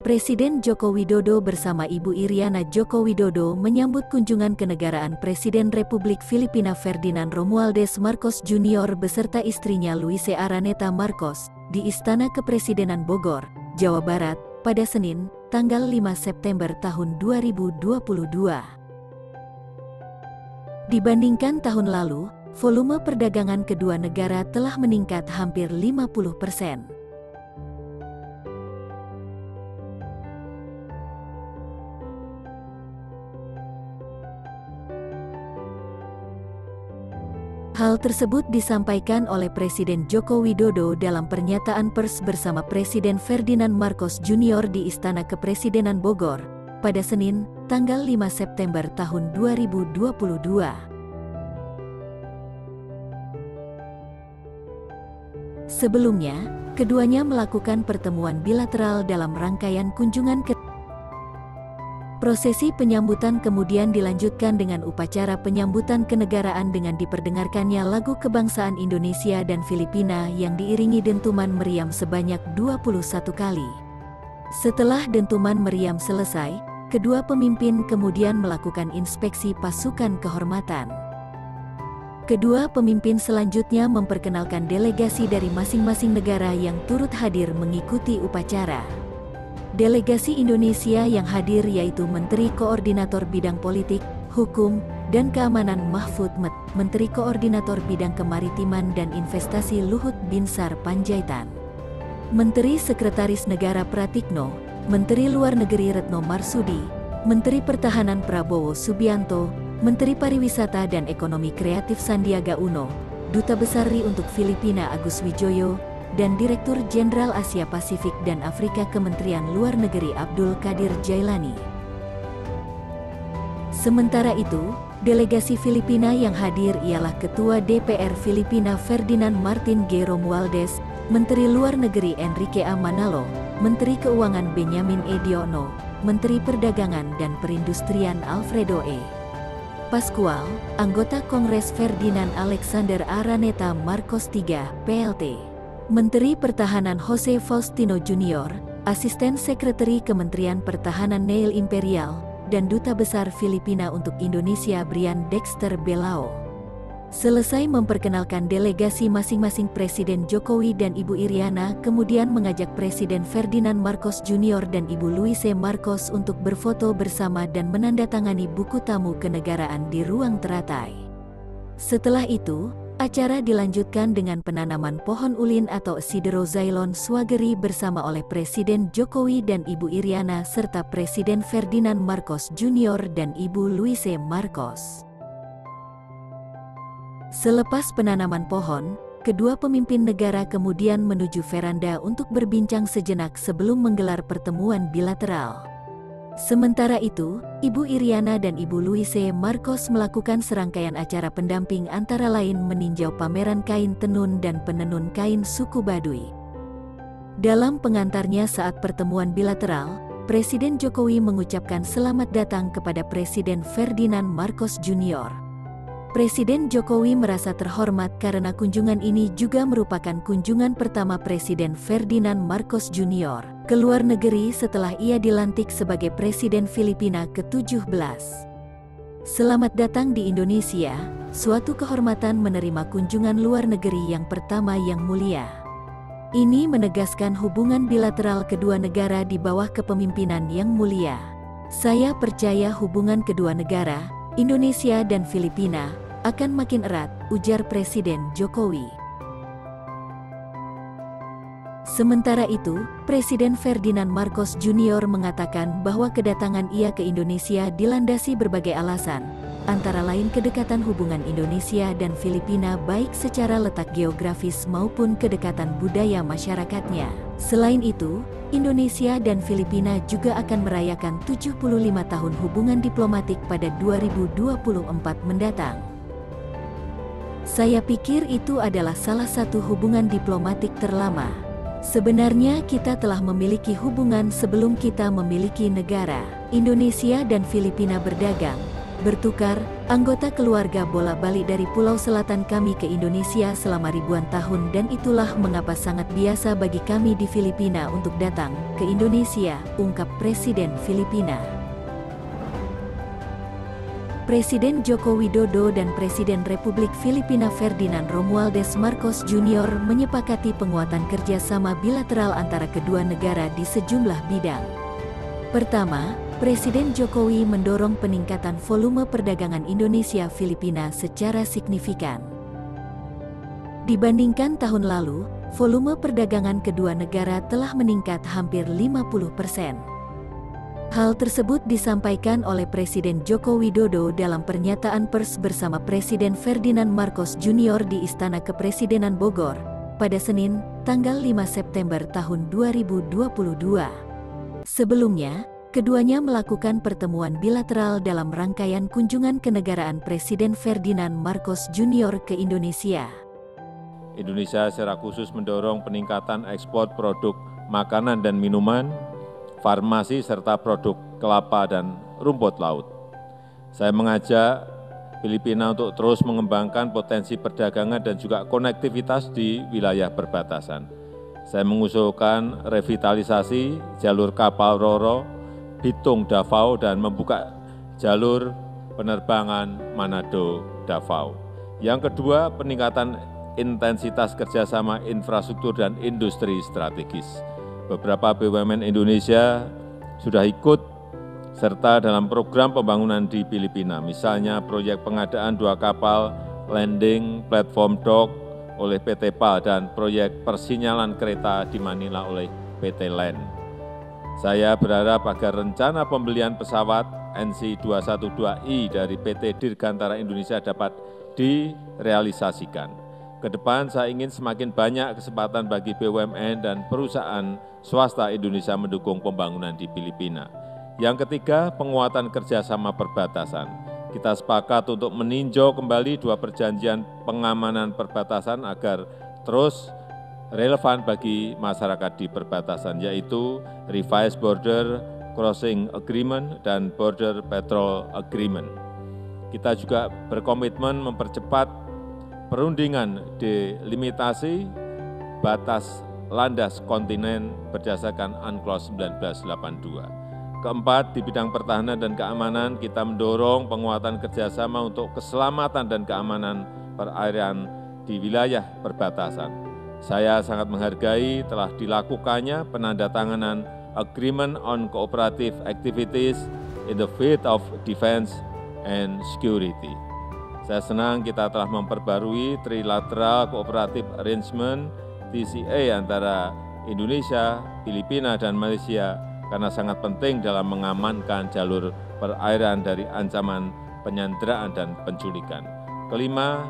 Presiden Joko Widodo bersama Ibu Iriana Joko Widodo menyambut kunjungan kenegaraan Presiden Republik Filipina Ferdinand Romualdez Marcos Jr. beserta istrinya Luise Araneta Marcos di Istana Kepresidenan Bogor, Jawa Barat, pada Senin, tanggal 5 September tahun 2022. Dibandingkan tahun lalu, volume perdagangan kedua negara telah meningkat hampir 50%. Hal tersebut disampaikan oleh Presiden Joko Widodo dalam pernyataan pers bersama Presiden Ferdinand Marcos Jr. di Istana Kepresidenan Bogor, pada Senin, tanggal 5 September tahun 2022. Sebelumnya, keduanya melakukan pertemuan bilateral dalam rangkaian kunjungan ke Prosesi penyambutan kemudian dilanjutkan dengan upacara penyambutan kenegaraan dengan diperdengarkannya lagu kebangsaan Indonesia dan Filipina yang diiringi dentuman meriam sebanyak 21 kali. Setelah dentuman meriam selesai, kedua pemimpin kemudian melakukan inspeksi pasukan kehormatan. Kedua pemimpin selanjutnya memperkenalkan delegasi dari masing-masing negara yang turut hadir mengikuti upacara. Delegasi Indonesia yang hadir yaitu Menteri Koordinator Bidang Politik, Hukum, dan Keamanan Mahfud MD, Menteri Koordinator Bidang Kemaritiman dan Investasi Luhut Binsar Panjaitan, Menteri Sekretaris Negara Pratikno, Menteri Luar Negeri Retno Marsudi, Menteri Pertahanan Prabowo Subianto, Menteri Pariwisata dan Ekonomi Kreatif Sandiaga Uno, Duta Besar RI untuk Filipina Agus Wijoyo, dan Direktur Jenderal Asia Pasifik dan Afrika Kementerian Luar Negeri Abdul Qadir Jailani. Sementara itu, delegasi Filipina yang hadir ialah Ketua DPR Filipina Ferdinand Martin G. Romualdez, Menteri Luar Negeri Enrique A. Manalo, Menteri Keuangan Benyamin E. Diono, Menteri Perdagangan dan Perindustrian Alfredo E. Pascual, anggota Kongres Ferdinand Alexander Araneta Marcos III, PLT. Menteri Pertahanan Jose Faustino Jr., Asisten Sekretari Kementerian Pertahanan Neil Imperial, dan Duta Besar Filipina untuk Indonesia Brian Dexter Belao. Selesai memperkenalkan delegasi masing-masing, Presiden Jokowi dan Ibu Iriana kemudian mengajak Presiden Ferdinand Marcos Jr. dan Ibu Luise Marcos untuk berfoto bersama dan menandatangani buku tamu kenegaraan di ruang teratai. Setelah itu, acara dilanjutkan dengan penanaman pohon ulin atau Sideroxylon swageri bersama oleh Presiden Jokowi dan Ibu Iriana serta Presiden Ferdinand Marcos Jr. dan Ibu Luise Marcos. Selepas penanaman pohon, kedua pemimpin negara kemudian menuju veranda untuk berbincang sejenak sebelum menggelar pertemuan bilateral. Sementara itu, Ibu Iriana dan Ibu Luise Marcos melakukan serangkaian acara pendamping antara lain meninjau pameran kain tenun dan penenun kain suku Baduy. Dalam pengantarnya saat pertemuan bilateral, Presiden Jokowi mengucapkan selamat datang kepada Presiden Ferdinand Marcos Jr. Presiden Jokowi merasa terhormat karena kunjungan ini juga merupakan kunjungan pertama Presiden Ferdinand Marcos Jr. ke luar negeri setelah ia dilantik sebagai Presiden Filipina ke-17. Selamat datang di Indonesia, suatu kehormatan menerima kunjungan luar negeri yang pertama yang mulia. Ini menegaskan hubungan bilateral kedua negara di bawah kepemimpinan yang mulia. Saya percaya hubungan kedua negara, Indonesia dan Filipina, akan makin erat, ujar Presiden Jokowi. Sementara itu, Presiden Ferdinand Marcos Jr. mengatakan bahwa kedatangan ia ke Indonesia dilandasi berbagai alasan, antara lain kedekatan hubungan Indonesia dan Filipina baik secara letak geografis maupun kedekatan budaya masyarakatnya. Selain itu, Indonesia dan Filipina juga akan merayakan 75 tahun hubungan diplomatik pada 2024 mendatang. Saya pikir itu adalah salah satu hubungan diplomatik terlama. Sebenarnya kita telah memiliki hubungan sebelum kita memiliki negara. Indonesia dan Filipina berdagang, bertukar, anggota keluarga bolak-balik dari Pulau Selatan kami ke Indonesia selama ribuan tahun dan itulah mengapa sangat biasa bagi kami di Filipina untuk datang ke Indonesia, ungkap Presiden Filipina. Presiden Joko Widodo dan Presiden Republik Filipina Ferdinand Romualdez Marcos Jr. menyepakati penguatan kerjasama bilateral antara kedua negara di sejumlah bidang. Pertama, Presiden Jokowi mendorong peningkatan volume perdagangan Indonesia-Filipina secara signifikan. Dibandingkan tahun lalu, volume perdagangan kedua negara telah meningkat hampir 50%. Hal tersebut disampaikan oleh Presiden Joko Widodo dalam pernyataan pers bersama Presiden Ferdinand Marcos Jr. di Istana Kepresidenan Bogor, pada Senin, tanggal 5 September tahun 2022. Sebelumnya, keduanya melakukan pertemuan bilateral dalam rangkaian kunjungan kenegaraan Presiden Ferdinand Marcos Jr. ke Indonesia. Indonesia secara khusus mendorong peningkatan ekspor produk makanan dan minuman, farmasi serta produk kelapa dan rumput laut. Saya mengajak Filipina untuk terus mengembangkan potensi perdagangan dan juga konektivitas di wilayah perbatasan. Saya mengusulkan revitalisasi jalur kapal Roro, Bitung Davao dan membuka jalur penerbangan Manado Davao. Yang kedua, peningkatan intensitas kerjasama infrastruktur dan industri strategis. Beberapa BUMN Indonesia sudah ikut serta dalam program pembangunan di Filipina, misalnya proyek pengadaan 2 kapal landing platform dock oleh PT PAL dan proyek persinyalan kereta di Manila oleh PT LAN. Saya berharap agar rencana pembelian pesawat NC212I dari PT Dirgantara Indonesia dapat direalisasikan. Ke depan saya ingin semakin banyak kesempatan bagi BUMN dan perusahaan swasta Indonesia mendukung pembangunan di Filipina. Yang ketiga, penguatan kerjasama perbatasan. Kita sepakat untuk meninjau kembali 2 perjanjian pengamanan perbatasan agar terus relevan bagi masyarakat di perbatasan, yaitu Revised Border Crossing Agreement dan Border Patrol Agreement. Kita juga berkomitmen mempercepat perundingan delimitasi batas landas kontinen berdasarkan UNCLOS 1982. Keempat, di bidang pertahanan dan keamanan, kita mendorong penguatan kerjasama untuk keselamatan dan keamanan perairan di wilayah perbatasan. Saya sangat menghargai telah dilakukannya penandatanganan Agreement on Cooperative Activities in the Field of Defense and Security. Saya senang kita telah memperbarui Trilateral Cooperative Arrangement TCA antara Indonesia, Filipina, dan Malaysia karena sangat penting dalam mengamankan jalur perairan dari ancaman penyanderaan dan penculikan. Kelima,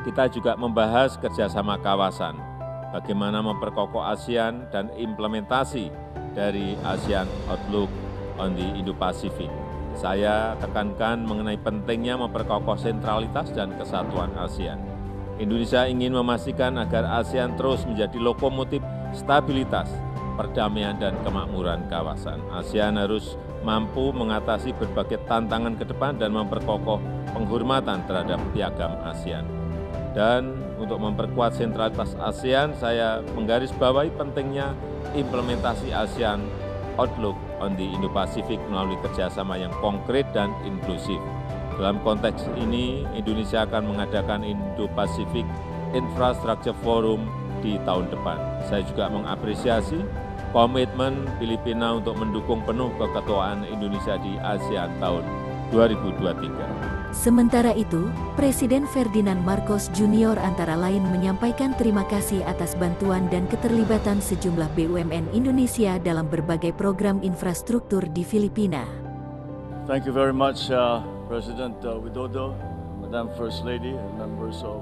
kita juga membahas kerjasama kawasan, bagaimana memperkokoh ASEAN dan implementasi dari ASEAN Outlook on the Indo-Pacific. Saya tekankan mengenai pentingnya memperkokoh sentralitas dan kesatuan ASEAN. Indonesia ingin memastikan agar ASEAN terus menjadi lokomotif stabilitas, perdamaian, dan kemakmuran kawasan. ASEAN harus mampu mengatasi berbagai tantangan ke depan dan memperkokoh penghormatan terhadap piagam ASEAN. Dan untuk memperkuat sentralitas ASEAN, saya menggarisbawahi pentingnya implementasi ASEAN Outlook on the Indo-Pacific melalui kerjasama yang konkret dan inklusif. Dalam konteks ini, Indonesia akan mengadakan Indo-Pacific Infrastructure Forum di tahun depan. Saya juga mengapresiasi komitmen Filipina untuk mendukung penuh keketuaan Indonesia di ASEAN tahun 2023. Sementara itu, Presiden Ferdinand Marcos Jr. antara lain menyampaikan terima kasih atas bantuan dan keterlibatan sejumlah BUMN Indonesia dalam berbagai program infrastruktur di Filipina. Thank you very much, President Widodo, Madam First Lady, and members of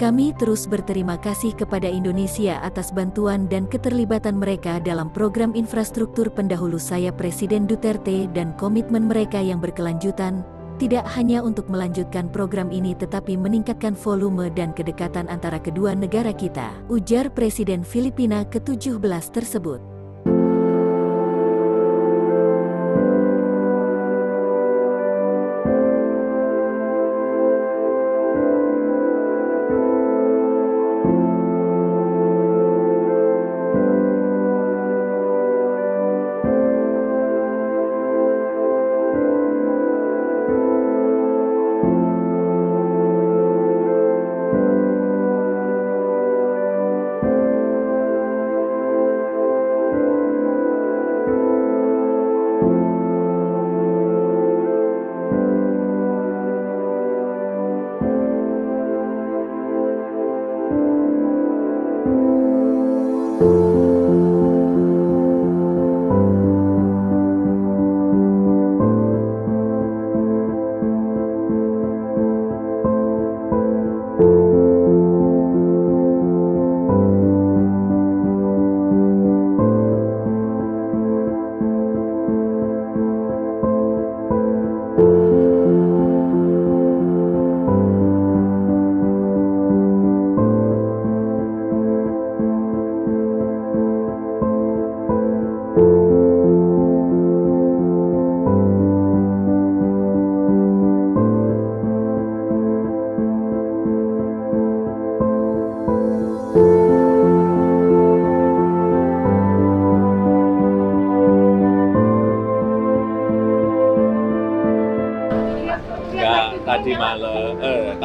Kami terus berterima kasih kepada Indonesia atas bantuan dan keterlibatan mereka dalam program infrastruktur pendahulu saya Presiden Duterte dan komitmen mereka yang berkelanjutan, tidak hanya untuk melanjutkan program ini tetapi meningkatkan volume dan kedekatan antara kedua negara kita, ujar Presiden Filipina ke-17 tersebut.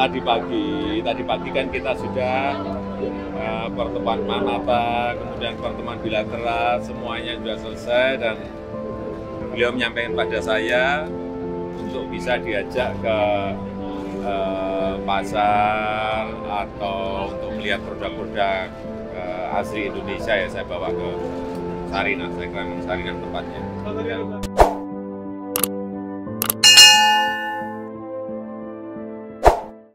tadi pagi kan kita sudah pertemuan Manata, kemudian pertemuan bilateral, semuanya sudah selesai dan beliau menyampaikan pada saya untuk bisa diajak ke pasar atau untuk melihat produk-produk asli Indonesia ya saya bawa ke Sarinah, saya kira memang Sarinah tempatnya.